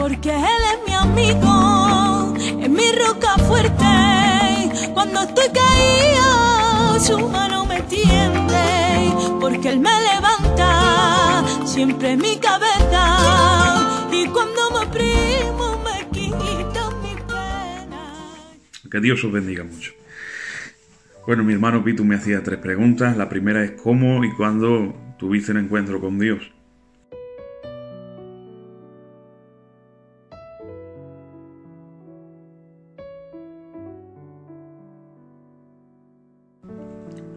porque Él es mi amigo, es mi roca fuerte. Cuando estoy caído, su mano me tiende, porque Él me levanta siempre mi cabeza, y cuando me oprimo me quita mi pena. Que Dios os bendiga mucho. Bueno, mi hermano Pitu me hacía 3 preguntas. La primera es ¿cómo y cuándo tuviste un encuentro con Dios?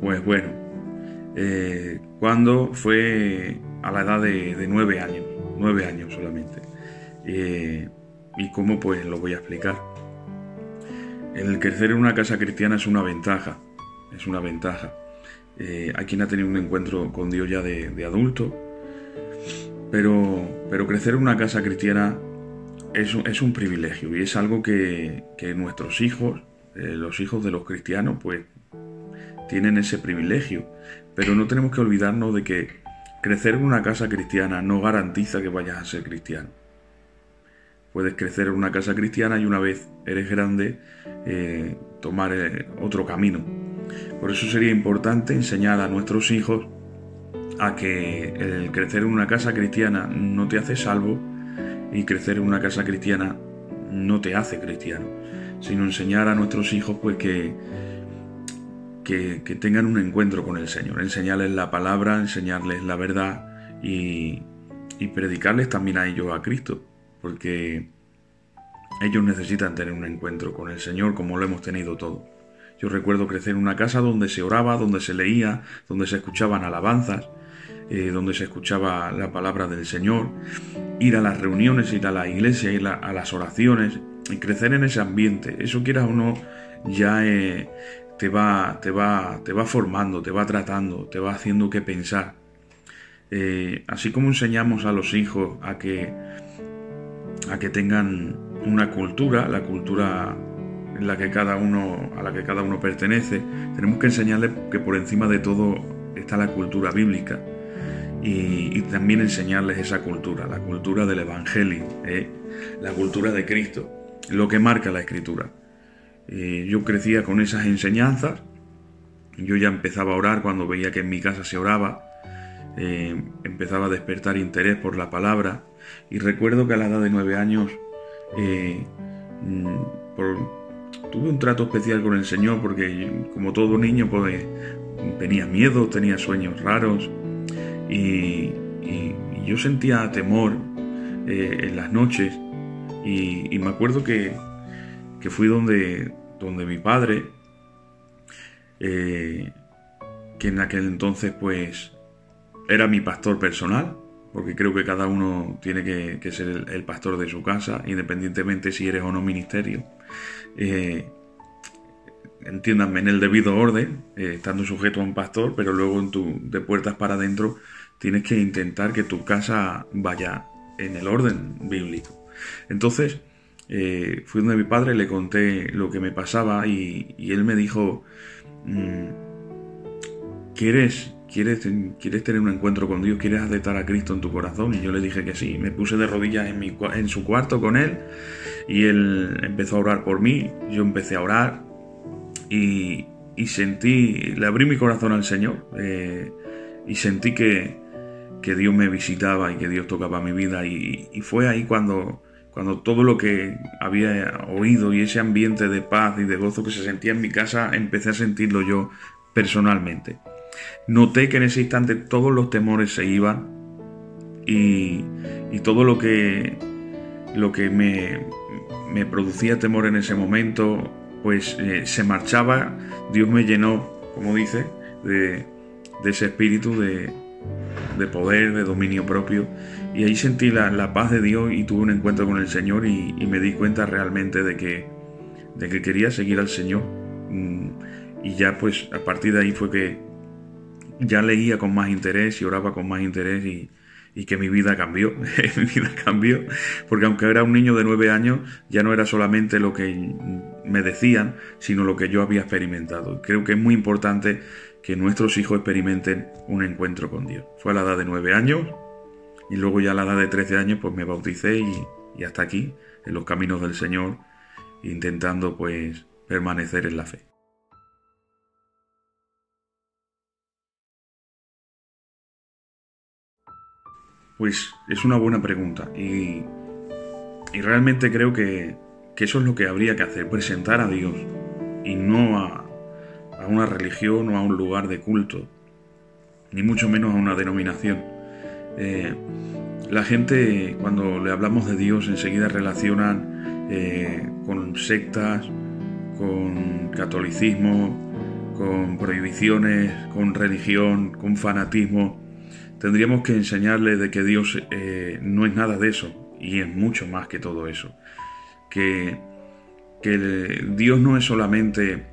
Pues bueno, cuando fue a la edad de 9 años, 9 años solamente. Y cómo, pues lo voy a explicar. El crecer en una casa cristiana es una ventaja, Hay quien ha tenido un encuentro con Dios ya de adulto, pero crecer en una casa cristiana es un privilegio y es algo que nuestros hijos, los hijos de los cristianos, pues tienen ese privilegio, pero no tenemos que olvidarnos de que crecer en una casa cristiana no garantiza que vayas a ser cristiano. Puedes crecer en una casa cristiana y una vez eres grande tomar otro camino. Por eso sería importante enseñar a nuestros hijos a que el crecer en una casa cristiana no te hace salvo y crecer en una casa cristiana no te hace cristiano, sino enseñar a nuestros hijos pues que tengan un encuentro con el Señor, enseñarles la palabra, enseñarles la verdad y predicarles también a ellos a Cristo, porque ellos necesitan tener un encuentro con el Señor como lo hemos tenido todos. Yo recuerdo crecer en una casa donde se oraba, donde se leía, donde se escuchaban alabanzas, donde se escuchaba la palabra del Señor, ir a las reuniones, ir a la iglesia, ir a las oraciones y crecer en ese ambiente. Eso, quieras o no, ya te va formando, te va tratando, te va haciendo que pensar. Así como enseñamos a los hijos a que tengan una cultura, la cultura en la que a la que cada uno pertenece, tenemos que enseñarles que por encima de todo está la cultura bíblica y también enseñarles esa cultura, la cultura del Evangelio, la cultura de Cristo, lo que marca la Escritura. Yo crecía con esas enseñanzas, yo ya empezaba a orar cuando veía que en mi casa se oraba, empezaba a despertar interés por la palabra y recuerdo que a la edad de 9 años tuve un trato especial con el Señor porque como todo niño pues tenía miedo, tenía sueños raros y yo sentía temor en las noches y me acuerdo que fui donde mi padre, que en aquel entonces pues era mi pastor personal, porque creo que cada uno tiene que ser el pastor de su casa, independientemente si eres o no ministerio. Entiéndanme, en el debido orden, estando sujeto a un pastor, pero luego de puertas para adentro tienes que intentar que tu casa vaya en el orden bíblico. Entonces, fui donde mi padre, le conté lo que me pasaba y él me dijo, ¿quieres tener un encuentro con Dios? ¿Quieres aceptar a Cristo en tu corazón? Y yo le dije que sí. Me puse de rodillas en su cuarto con él y él empezó a orar por mí. Yo empecé a orar y le abrí mi corazón al Señor y sentí que Dios me visitaba y que Dios tocaba mi vida y fue ahí cuando todo lo que había oído y ese ambiente de paz y de gozo que se sentía en mi casa, empecé a sentirlo yo personalmente. Noté que en ese instante todos los temores se iban y todo lo que me producía temor en ese momento, pues se marchaba. Dios me llenó, como dice, de ese espíritu de poder, de dominio propio. Y ahí sentí la paz de Dios y tuve un encuentro con el Señor y me di cuenta realmente de que quería seguir al Señor. Y ya pues a partir de ahí fue que ya leía con más interés y oraba con más interés y que mi vida cambió. Mi vida cambió porque aunque era un niño de 9 años ya no era solamente lo que me decían, sino lo que yo había experimentado. Creo que es muy importante que nuestros hijos experimenten un encuentro con Dios. Fue a la edad de 9 años y luego ya a la edad de 13 años pues me bauticé y hasta aquí, en los caminos del Señor, intentando pues permanecer en la fe. Pues es una buena pregunta y realmente creo que eso es lo que habría que hacer, presentar a Dios y no a una religión o a un lugar de culto, ni mucho menos a una denominación. La gente, cuando le hablamos de Dios, enseguida relacionan con sectas, con catolicismo, con prohibiciones, con religión, con fanatismo. Tendríamos que enseñarle de que Dios no es nada de eso, y es mucho más que todo eso. Que Dios no es solamente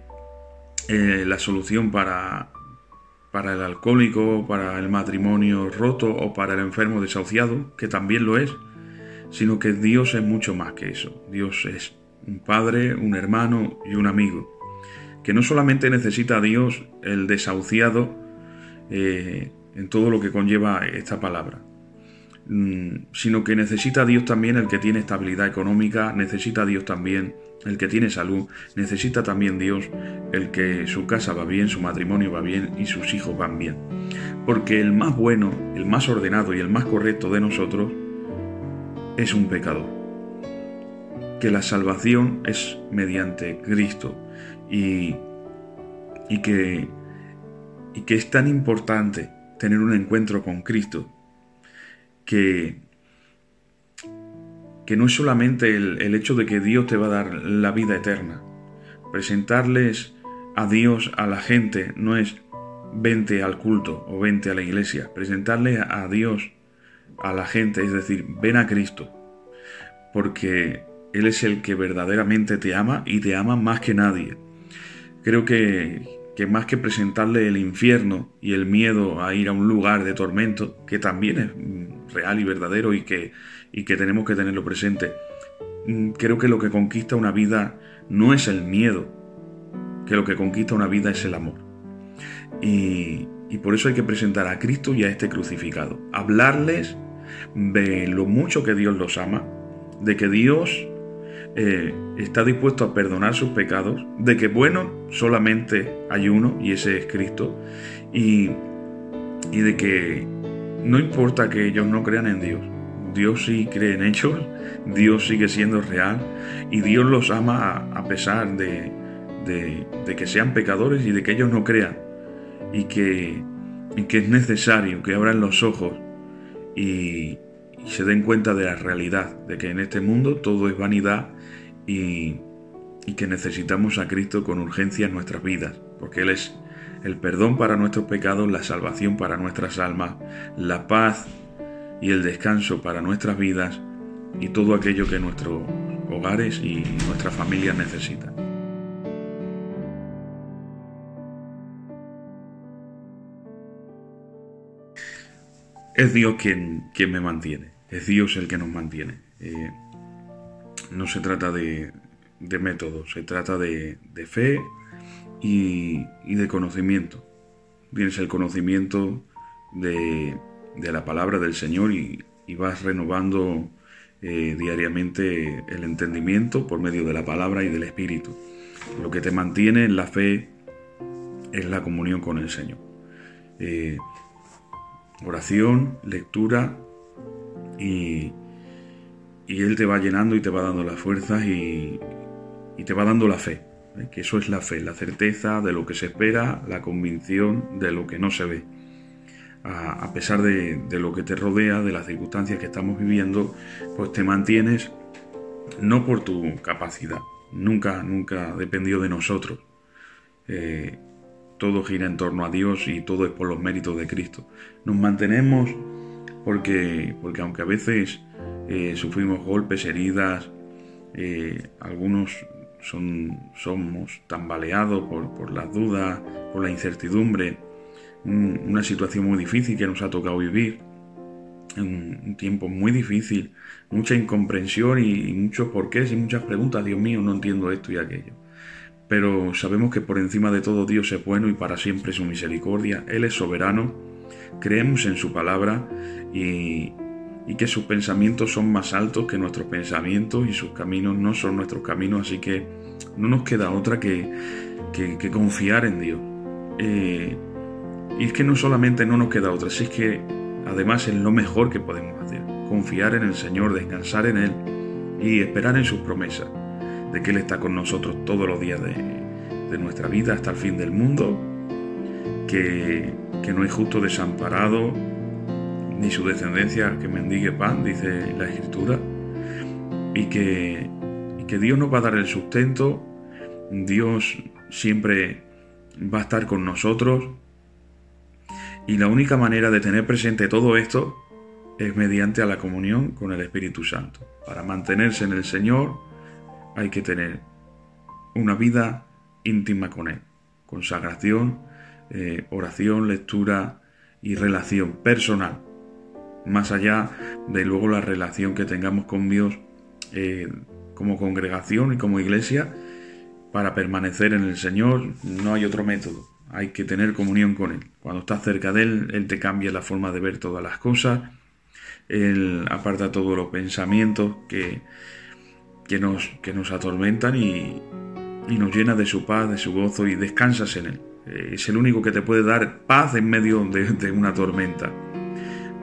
la solución para el alcohólico, para el matrimonio roto o para el enfermo desahuciado, que también lo es, sino que Dios es mucho más que eso. Dios es un padre, un hermano y un amigo, que no solamente necesita a Dios el desahuciado en todo lo que conlleva esta palabra, sino que necesita a Dios también el que tiene estabilidad económica, necesita a Dios también el que tiene salud, necesita también Dios el que su casa va bien, su matrimonio va bien y sus hijos van bien. Porque el más bueno, el más ordenado y el más correcto de nosotros es un pecador. Que la salvación es mediante Cristo y que es tan importante tener un encuentro con Cristo que no es solamente el hecho de que Dios te va a dar la vida eterna. Presentarles a Dios a la gente no es vente al culto o vente a la iglesia. Presentarle a Dios a la gente, es decir, ven a Cristo, porque Él es el que verdaderamente te ama y te ama más que nadie. Creo que más que presentarle el infierno y el miedo a ir a un lugar de tormento, que también es real y verdadero y que tenemos que tenerlo presente, creo que lo que conquista una vida no es el miedo, que lo que conquista una vida es el amor. Y por eso hay que presentar a Cristo y a este crucificado. Hablarles de lo mucho que Dios los ama, de que Dios está dispuesto a perdonar sus pecados, de que bueno, solamente hay uno y ese es Cristo, y de que no importa que ellos no crean en Dios, Dios sí cree en ellos, Dios sigue siendo real y Dios los ama a pesar de que sean pecadores y de que ellos no crean, y que es necesario que abran los ojos y se den cuenta de la realidad, de que en este mundo todo es vanidad y que necesitamos a Cristo con urgencia en nuestras vidas, porque Él es el perdón para nuestros pecados, la salvación para nuestras almas, la paz y el descanso para nuestras vidas y todo aquello que nuestros hogares y nuestras familias necesitan. Es Dios quien me mantiene, es Dios el que nos mantiene. No se trata de método, se trata de fe y de conocimiento. Tienes el conocimiento de la palabra del Señor y vas renovando diariamente el entendimiento por medio de la palabra y del Espíritu. Lo que te mantiene en la fe es la comunión con el Señor. Oración, lectura y Él te va llenando y te va dando las fuerzas y te va dando la fe, que eso es la fe, la certeza de lo que se espera, la convicción de lo que no se ve. A pesar de lo que te rodea, de las circunstancias que estamos viviendo, pues te mantienes no por tu capacidad, nunca dependió de nosotros. Todo gira en torno a Dios y todo es por los méritos de Cristo. Nos mantenemos porque aunque a veces sufrimos golpes, heridas, algunos somos tambaleados por las dudas, por la incertidumbre, una situación muy difícil que nos ha tocado vivir, un tiempo muy difícil, mucha incomprensión y muchos porqués y muchas preguntas. Dios mío, no entiendo esto y aquello. Pero sabemos que por encima de todo Dios es bueno y para siempre su misericordia. Él es soberano, creemos en su palabra y y que sus pensamientos son más altos que nuestros pensamientos y sus caminos no son nuestros caminos, así que no nos queda otra que confiar en Dios. Y es que no solamente no nos queda otra, si es que además es lo mejor que podemos hacer, confiar en el Señor, descansar en Él y esperar en sus promesas, de que Él está con nosotros todos los días de nuestra vida hasta el fin del mundo, que no hay justo desamparado, ni su descendencia que mendigue pan, dice la Escritura, y que Dios nos va a dar el sustento, Dios siempre va a estar con nosotros, y la única manera de tener presente todo esto es mediante a la comunión con el Espíritu Santo. Para mantenerse en el Señor hay que tener una vida íntima con Él, consagración, oración, lectura y relación personal, más allá de luego la relación que tengamos con Dios como congregación y como iglesia. Para permanecer en el Señor no hay otro método, hay que tener comunión con Él. Cuando estás cerca de Él, Él te cambia la forma de ver todas las cosas, Él aparta todos los pensamientos que nos atormentan y nos llena de su paz, de su gozo, y descansas en Él. Es el único que te puede dar paz en medio de una tormenta,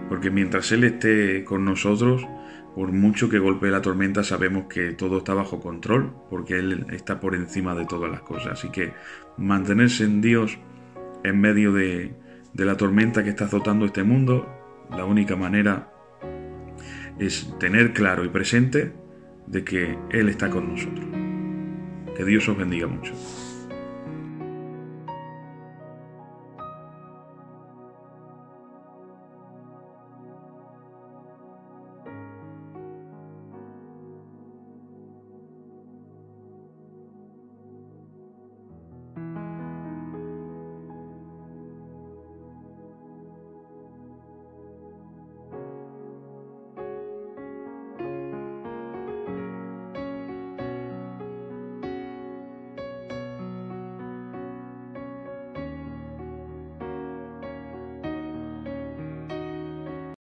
porque mientras Él esté con nosotros, por mucho que golpee la tormenta, sabemos que todo está bajo control, porque Él está por encima de todas las cosas. Así que mantenerse en Dios en medio de la tormenta que está azotando este mundo, la única manera es tener claro y presente de que Él está con nosotros. Que Dios os bendiga mucho.